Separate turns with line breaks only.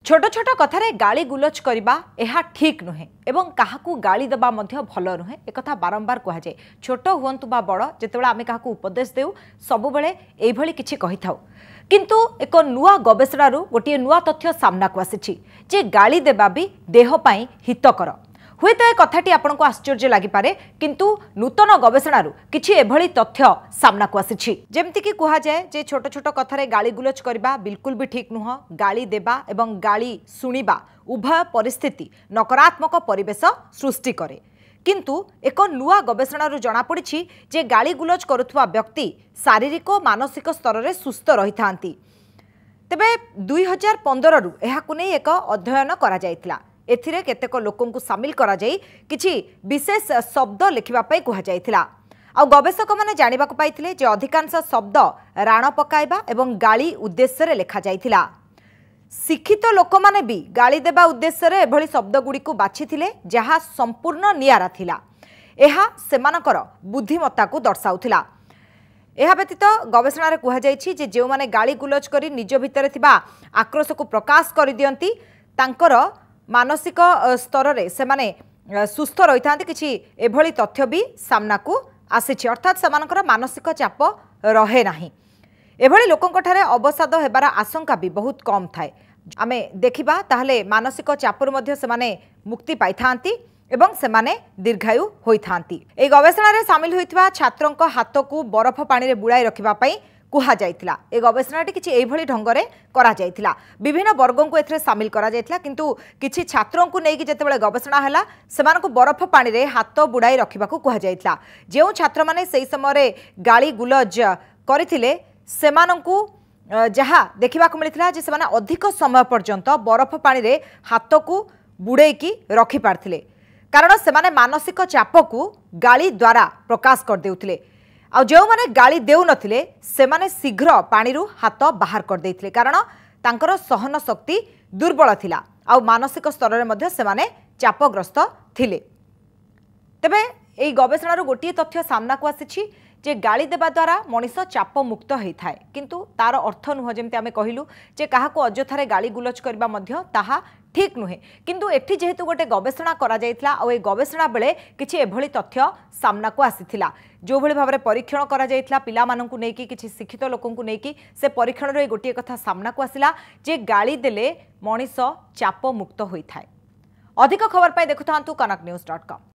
छोट छोट कथार गाली गुलज करवा यह ठीक नुहे एवं काहाकू गाली देबा मध्य भल नुहे एक बारंबार कह जाए छोट हूँ बा बड़ जिते आम क्या उपदेश देउ सबु बेले एभली किछि कहि थाउ किंतु एक नुआ गवेषणा गोटे नुआ तथ्य सामना को आसी जे गाली देबा भी देह पाई हितकर हुए तो कथाटी आपको आश्चर्य लगिपारे किंतु नूतन गवेषणा किछि एभली तथ्य सामना को आसी जेमती कि कह जाए जे छोट छोट कथार गाली गुलज करवा बिल्कुल भी ठीक नुह गाली देबा एवं गाली शुणिबा उभय परिस्थिति नकारात्मक परिवेश सृष्टि करे किंतु एक नुआ गवेषणा जना पड़ी जे गाली गुलज करुवा व्यक्ति शारीरिक और मानसिक स्तर में सुस्थ रही था तेबे 2015 रु एहाकु नै एक अध्ययन करा जायतिला एथिरे केतेक लोकंकु सामिल करा जाई किछि विशेष शब्द लिखिबा पई कहा जायतिला आ गवेषक माने जानिबा को पाइथिले जे अधिकांश शब्द राण पकाइबा एवं गाली उद्देश्य रे लिखा जायतिला शिक्षित लोक माने भी गाली देबा उद्देश्य रे एभली शब्द गुडी को बाछिथिले जहा संपूर्ण नियारा थिला एहा सेमानकर बुद्धिमत्ता को दर्शाउथिला यह व्यतीत गवेषणा कह जायछि जे माने गाली गुलज करी निज भितर थिबा आक्रोश को प्रकाश कर दियंती तांकर मानसिक स्तर रे से माने सुस्थ रही था किछि एभली तथ्य भी सामना को आसी अर्थात सेमानकर मानसिक चाप रहे नाही एभली लोकंक ठारे अवसाद हेबार आशंका भी बहुत कम थाए आमे देखिबा ताहले मानसिक चापर मध्ये सेमाने मुक्ति पाई थांती एवं सेमाने दीर्घायु होई थांती ए गवेषणा रे शामिल होइतबा छात्रंक हाथ को बरफ पानी रे बुड़ाई रखिबा पई कुहा जाइतिला ए गवेषणाटी किछि एभली ढंगरे करा जाइतिला विभिन्न वर्गों को एथरे शामिल करा जाइतिला किंतु किछि छात्रों को नेकी जेतेबेले गवेषणा हला सेमानकु बरफ पानी रे हाथ बुड़ाई रखिबाकू कुहा जाइतिला जेउ छात्र माने सेही समय रे गाली गुलज करिथिले सेमानकु जहा देखिबा को मिलिथिला जे सेमाने अधिक समय पर्यंत बरफ पानी रे हाथ को बुड़ेकी रखि पारथिले कारण सेमाने मानसिक चाप को गाली द्वारा प्रकाश कर देउथिले आ जो माने गाली देउ नथिले सेमाने शीघ्र पानी रु हाथ बाहर कर देइथिले कारण तांकर सहन शक्ति दुर्बल थिला आ मानसिक स्तर रे मध्ये सेमाने चापग्रस्त थिले तेबे एई गवेषणा रो गोटिए तथ्य सामना को आसीछि जे गाली देबा द्वारा मनीष चाप मुक्त होता है किंतु तार अर्थ नुह जमती आमे कहिलु जे काहाको अजथारे गाली गुलज करबा मध्ये ताहा ठीक नुहे किंतु एठी जेहेतु गोटे गवेषणा करा जायतिला आ ए गवेषणा बेले किछि एभली तथ्य सामना को आसीथिला जो भली भाबरे परीक्षण करा जायतिला पिला माननकु नेकी किछि शिक्षित लोकंकु नेकी से परीक्षण रे गोटिए कथा सामना को आसिला जे गाली देले मनीष चाप मुक्त होइथाय अधिक खबर पाई देखुथांतु कनक न्यूज.com